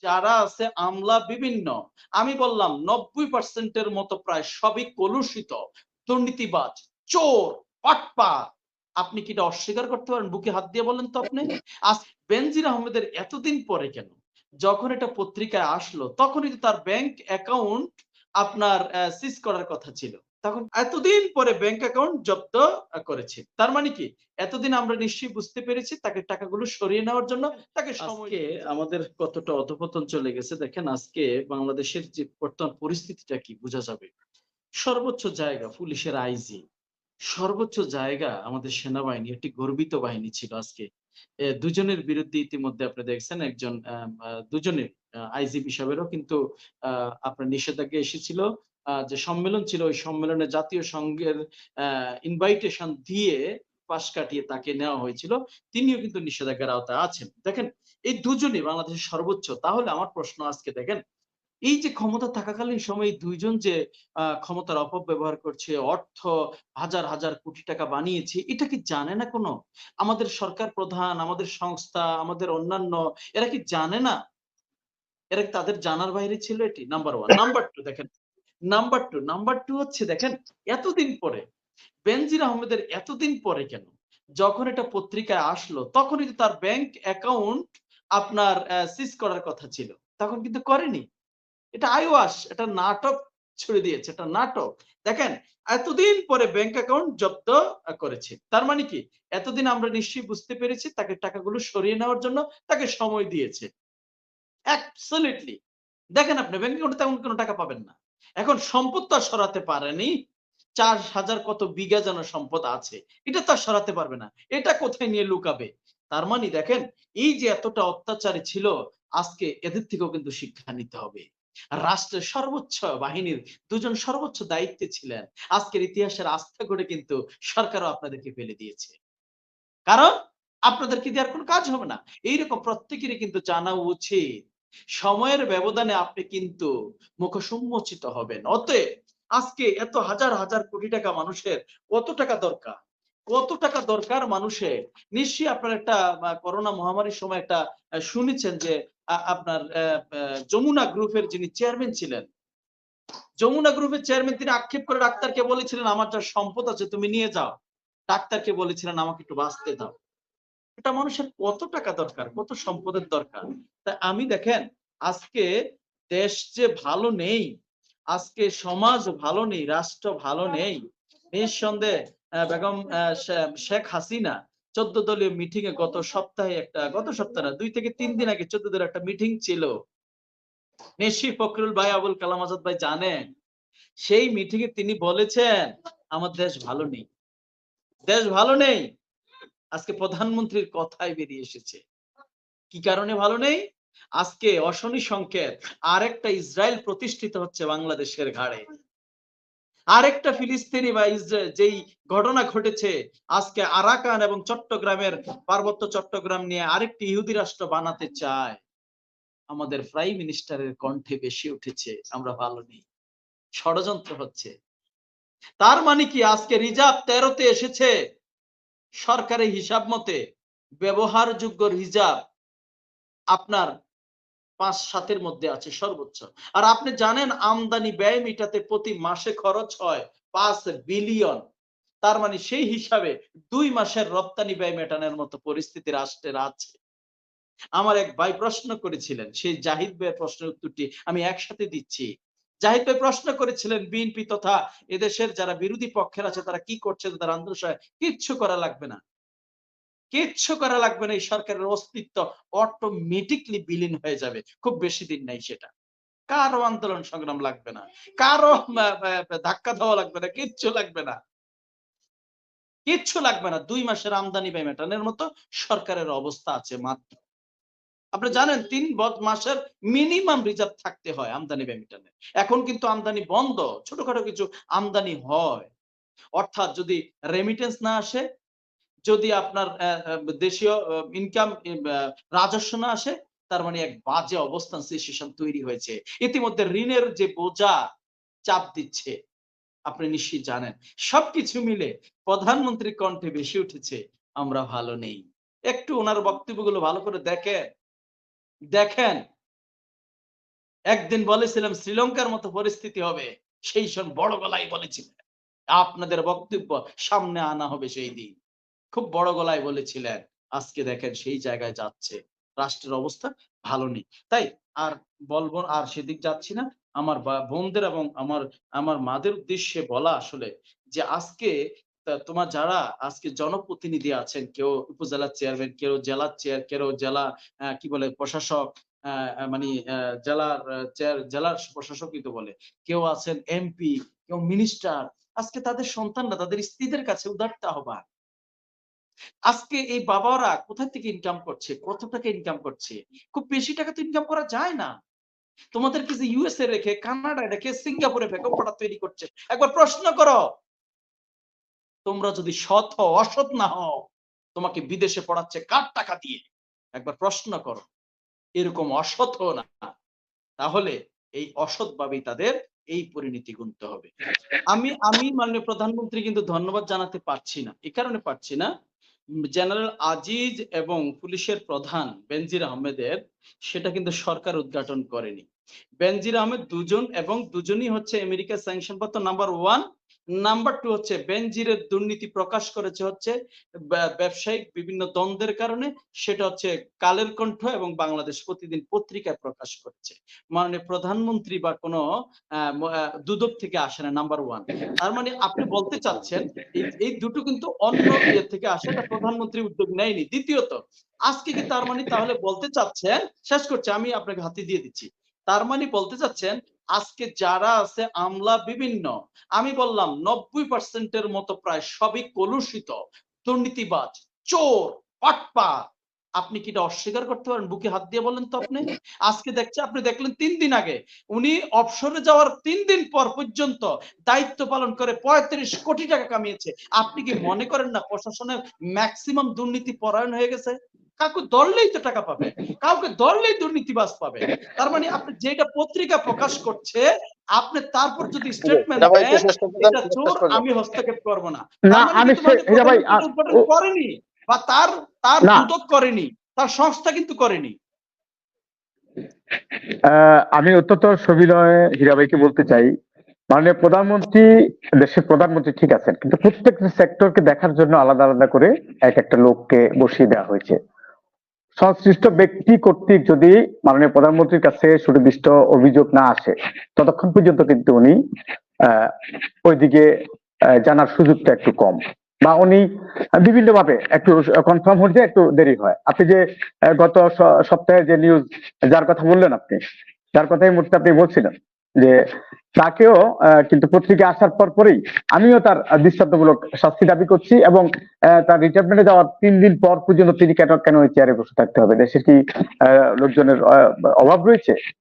যারা আছে আমলা বিভিন্ন, আমি বললাম ৯০% মতো প্রায় সবই কলুষিত, দুর্নীতিবাজ, চোর, বাটপার। আপনি কি এটা অস্বীকার করতে পারেন? বুকে হাত দিয়ে বলেন তো আপনি। আজ বেনজির আহমেদের এতদিন পরে কেন? যখন এটা পত্রিকায় আসলো তখনই তো তার ব্যাংক অ্যাকাউন্ট আপনার সিজ করার কথা ছিল। তখন এতদিন পরে ব্যাংক অ্যাকাউন্ট জব্দ করেছে। তার মানে কি? এতদিন আমরা নিশ্চয়ই বুঝতে পেরেছি তাকে টাকাগুলো সরিয়ে নেওয়ার জন্য তাকে সময় আজকে আমাদের কতটা অধঃপতন চলে গেছে দেখেন আজকে বাংলাদেশের যে বর্তমান পরিস্থিতিটা কি বোঝা যাবে। সর্বোচ্চ জায়গা পুলিশের আইজি, সর্বোচ্চ জায়গা আমাদের সেনাবাহিনী একটি গর্বিত বাহিনী ছিল আজকে। দুজনের বিরুদ্ধে ইতিমধ্যে আপনি দেখছেন একজন দুজনের আইজিপি সাহেবেরও কিন্তু আ আপনার নিষেধাজ্ঞা এসেছিল। যে সম্মেলন ছিল ওই সম্মেলনে জাতীয় সংঘের আ ইনভাইটেশন দিয়ে পাশ কাটিয়ে তাকে নেওয়া হয়েছিল। তিনিও কিন্তু নিষেধাজ্ঞার আওতায় আছেন। দেখেন এই দুজনই বাংলাদেশের সর্বোচ্চ। তাহলে আমার প্রশ্ন আজকে দেখেন এই যে ক্ষমতা থাকাকালীন সময়ে ২ জন যে ক্ষমতার অপব্যবহার করছে, অর্থ হাজার, হাজার কোটি টাকা বানিয়েছে, এটা কি জানে না কোনো? আমাদের সরকার প্রধান, আমাদের সংস্থা, আমাদের অন্যান্য এরা কি জানে না? এরা কি তাদের জানার বাইরে ছিল এটি? নাম্বার 1 নাম্বার 2 দেখেন, নাম্বার 2 হচ্ছে দেখেন এতদিন পরে বেনজির আহমেদের এতদিন পরে কেন? যখন এটা পত্রিকায় আসলো তখনই তো তার ব্যাংক অ্যাকাউন্ট আপনার সিজ করার কথা ছিল। তখন কিন্তু করেনি। এটা আইওয়াস, এটা নাটক ছুড়ে দিয়েছে। এটা নাটক। দেখেন, এতদিন পরে ব্যাংক অ্যাকাউন্ট জব্দ করেছে। তার মানে কি? এতদিন আমরা নিশ্চয়ই বুঝতে পেরেছি তাকে টাকাগুলো সরিয়ে নেওয়ার জন্য তাকে সময় দিয়েছে। অ্যাবসোলিউটলি। দেখেন আপনি ব্যাংক অ্যাকাউন্টে তেমন কোনো টাকা পাবেন না। এখন সম্পদ তো আর সরাতে পারেনি। ৪,০০০ কত বিঘা যেন সম্পদ আছে। এটা তো আর সরাতে পারবে না। এটা কোথায় নিয়ে লুকাবে? তার মানে দেখেন, এই যে এতটা অত্যাচারী ছিল, আজকে এদের থেকেও কিন্তু শিক্ষা নিতে হবে। আর রাষ্ট্রের সর্বোচ্চ বাহিনীর ২ জন সর্বোচ্চ দায়িত্বে ছিলেন। আজকের ইতিহাসের আস্থা করে কিন্তু সরকারও আপনাদেরকে ফেলে দিয়েছে। কারণ আপনাদেরকে দিয়ে আর কোন কাজ হবে না। এইরকম প্রত্যেকেরই কিন্তু জানা উচিত। সময়ের ব্যবধানে আপনি কিন্তু মুখোন্মোচিত হবেন। অতএব আজকে এত হাজার, হাজার কোটি টাকা মানুষের কত টাকা দরকার? কত টাকা দরকার মানুষের? নিশ্চয়ই আপনার একটা করোনা মহামারীর সময় একটা শুনেছেন যে আপনার যমুনা গ্রুপের যিনি চেয়ারম্যান ছিলেন, যমুনা গ্রুপের চেয়ারম্যান তিনি আক্ষেপ করে ডাক্তারকে বলেছিলেন, "আমার যা সম্পদ আছে তুমি নিয়ে যাও।" ডাক্তারকে বলেছিলেন, "আমাকে একটু বাঁচতে দাও।" এটা মানুষের কত টাকা দরকার, কত সম্পদের দরকার। তা আমি দেখেন আজকে দেশ যে ভালো নেই, আজকে সমাজ ভালো নেই, রাষ্ট্র ভালো নেই। নিঃসন্দেহে বেগম শেখ হাসিনা ১৪ দলীয় মিটিং এ গত সপ্তাহে না ২ থেকে ৩ দিন আগে ১৪ দলীয় একটা মিটিং ছিল। নিশ্চয়ই ফখরুল ভাই, আবুল কালাম আজাদ ভাই জানেন। সেই মিটিং এ তিনি বলেছেন, "আমার দেশ ভালো নেই। দেশ ভালো নেই।" আজকে প্রধানমন্ত্রীর কথাই বেরিয়ে এসেছে। কি কারণে ভালো নেই? আজকে অশনি সংকেত আরেকটা ইসরায়েল প্রতিষ্ঠিত হচ্ছে বাংলাদেশের ঘাড়ে। আরেকটা ফিলিস্তিনি বা যেই ঘটনা ঘটেছে আজকে আরাকান এবং চট্টগ্রামের পার্বত্য চট্টগ্রাম নিয়ে আরেকটি ইহুদি রাষ্ট্র বানাতে চায়। আমাদের প্রাইম মিনিস্টারের কণ্ঠে বেশি উঠেছে আমরা ভালো নেই। ষড়যন্ত্র হচ্ছে। তার মানে কি আজকে রিজার্ভ ১৩ তে এসেছে সরকারি হিসাব মতে ব্যবহারযোগ্য রিজার্ভ আপনার ৫-৭ এর মধ্যে আছে সর্বোচ্চ। আর আপনি জানেন আমদানি ব্যয় মিটাতে প্রতি মাসে খরচ হয় ৫ বিলিয়ন। তার মানে সেই হিসাবে ২ মাসের রপ্তানি ব্যয় মেটানোর মতো পরিস্থিতি রাষ্ট্রের আছে। আমার এক ভাই প্রশ্ন করেছিলেন, সেই জাহিদ ভাইয়ের প্রশ্নের উত্তরটি আমি একসাথে দিচ্ছি। জাহিদ ভাই প্রশ্ন করেছিলেন বিএনপি তথা এদেশের যারা বিরোধী পক্ষের আছে তারা কি করছে তাদের আন্দোলন কিচ্ছু করা লাগবে না। কিচ্ছু করা লাগবে না। এই সরকারের অস্তিত্ব অটোমেটিক্যালি বিলীন হয়ে যাবে। খুব বেশি দিন নাই সেটা। কারো আন্দোলন সংগ্রাম লাগবে না। কারো মা মা ধাক্কা দেওয়া লাগবে না। কিচ্ছু লাগবে না। কিচ্ছু লাগবে না। ২ মাসের আমদানি ব্যয় মেটানোর মতো সরকারের অবস্থা আছে মাত্র। আপনি জানেন ৩ মাসের মিনিমাম রিজার্ভ থাকতে হয় আমদানি ব্যয় মেটাতে। এখন কিন্তু আমদানি বন্ধ। ছোটখাটো কিছু আমদানি হয়। অর্থাৎ যদি রেমিটেন্স না আসে, যদি আপনার দেশীয় ইনকাম রাজস্ব না আসে, তার মানে এক বাজে অবস্থান সিচুয়েশন তৈরি হয়েছে। ইতিমধ্যে ঋণের যে বোঝা চাপ দিচ্ছে, আপনি নিশ্চয়ই জানেন। সবকিছু মিলে প্রধানমন্ত্রীর কণ্ঠে বেশি উঠেছে, আমরা ভালো নেই। একটু উনার বক্তব্যগুলো ভালো করে দেখেন। একদিন বলেছিলাম শ্রীলঙ্কার মতো পরিস্থিতি হবে, সেই সময় বড় গলায় বলেছিলেন। আপনাদের বক্তব্য সামনে আনা হবে সেই দিন। খুব বড় গলায় বলেছিলেন। আজকে দেখেন সেই জায়গায় যাচ্ছে। রাষ্ট্রের অবস্থা ভালো নেই। তাই আর বলবো আর সেদিক যাচ্ছি না। আমার বোনদের এবং আমার আমার মাদের উদ্দেশ্যে বলা আসলে যে আজকে তোমার যারা আজকে জনপ্রতিনিধি আছেন, কেউ উপজেলার চেয়ারম্যান, কেউ জেলার কেউ জেলা কি বলে প্রশাসক, আ আ মানি জেলার জেলার প্রশাসকই তো বলে। কেউ আছেন এমপি, কেউ মিনিস্টার। আজকে তাদের সন্তানরা তাদের স্ত্রীদের কাছে উদাত্ত আহ্বান। আজকে এই বাবারা কোথা থেকে ইনকাম করছে? কত টাকা ইনকাম করছে? খুব বেশি টাকা তো ইনকাম করা যায় না। তোমাদেরকে যে ইউএসএ রেখে, কানাডায় রেখে, সিঙ্গাপুরে প্রেক্ষাপট তৈরি করছে। একবার প্রশ্ন করো, তোমরা যদি সৎ হও, অসৎ না হও, তোমাকে বিদেশে পড়াচ্ছে কার টাকা দিয়ে? একবার প্রশ্ন করো। এরকম অসৎ হও না। তাহলে এই অসৎভাবেই তাদের এই পরিণতি গুনতে হবে। আমি আমি মাননীয় প্রধানমন্ত্রী কিন্তু ধন্যবাদ জানাতে পারছি না। এ কারণে পারছি না, জেনারেল আজিজ এবং পুলিশের প্রধান বেনজির আহমেদের সেটা কিন্তু সরকার উদ্ঘাটন করেনি। বেনজির আহমেদ দুজন এবং দুজনই হচ্ছে আমেরিকা স্যাংশনপ্রাপ্ত নাম্বার 1, নাম্বার 2 হচ্ছে বেনজিরের দুর্নীতি প্রকাশ করেছে হচ্ছে ব্যবসায়িক বিভিন্ন দ্বন্দ্বের কারণে, সেটা হচ্ছে কালের কণ্ঠ এবং বাংলাদেশ প্রতিদিন পত্রিকায় প্রকাশ করেছে। মাননীয় প্রধানমন্ত্রী বা কোনো দুদক থেকে আসে না, নাম্বার 1। তার মানে আপনি বলতে চাচ্ছেন এই দুটো কিন্তু অন্য ইয়ে থেকে আসে, এটা প্রধানমন্ত্রী উদ্যোগ নেয়নি। দ্বিতীয়ত, আজকে কি তার মানে তাহলে বলতে চাচ্ছেন, শেষ করছি আমি আপনাকে হাতে দিয়ে দিচ্ছি। তার মানে বলতে চাচ্ছেন আজকে যারা আছে আমলা বিভিন্ন, আমি বললাম 90% এর মতো প্রায় সবই কলুষিত, দুর্নীতিবাজ, চোর, বাটপার। আপনি কি এটা অস্বীকার করতে পারেন? বুকে হাত দিয়ে বলেন তো আপনি। আজকে আপনি দেখলেন 3 দিন আগে উনি অবসরে যাওয়ার 3 দিন পর পর্যন্ত দায়িত্ব পালন করে 35 কোটি টাকা কামিয়েছে। আপনি কি মনে করেন না প্রশাসনের ম্যাক্সিমাম দুর্নীতি পরায়ণ হয়ে গেছে? কাউকে ধরলেই তো টাকা পাবে, কাউকে ধরলেই দুর্নীতিবাজ পাবে। তার মানে আপনি যেটা পত্রিকা প্রকাশ করছে, আপনি তারপর যদি স্টেটমেন্ট হীরা ভাই একটু দেন শেষ করতে দেন, এটা চোর, শেষ করে দেন। আমি হস্তক্ষেপ করব না। না তার মানে আমি কিন্তু মাননীয় হীরা ভাই প্রধানমন্ত্রী উদ্বোধন করেনি, বা তার তার না দুদক করেনি, তার সংস্থা কিন্তু করেনি। আমি অত্যন্ত সবিনয়ে হীরা ভাইকে বলতে চাই, মাননীয় প্রধানমন্ত্রী দেশের প্রধানমন্ত্রী ঠিক আছেন, কিন্তু প্রত্যেকটা সেক্টরকে দেখার জন্য আলাদা আলাদা করে এক একটা লোককে বসিয়ে দেওয়া হয়েছে। সংশ্লিষ্ট ব্যক্তি কর্তৃক যদি মাননীয় প্রধানমন্ত্রীর কাছে সুনির্দিষ্ট অভিযোগ না আসে, ততক্ষণ পর্যন্ত কিন্তু উনি ওইদিকে জানার সুযোগটা একটু কম, বা উনি বিভিন্ন ভাবে একটু কনফার্ম হতে একটু দেরি হয়। আপনি যে গত সপ্তাহে যে নিউজ যার কথা বললেন, আপনি যার কথা এই মুহূর্তে আপনি বলছিলেন যে তাকেও কিন্তু পত্রিকা আসার পর পরেই আমিও তার দৃষ্টান্তমূলক শাস্তি দাবি করছি, এবং তার রিটায়ারমেন্টে যাওয়ার 3 দিন পর পর্যন্ত তিনি কেন কেন ওই চেয়ারে বসে থাকতে হবে? দেশের কি লোকজনের অভাব রয়েছে?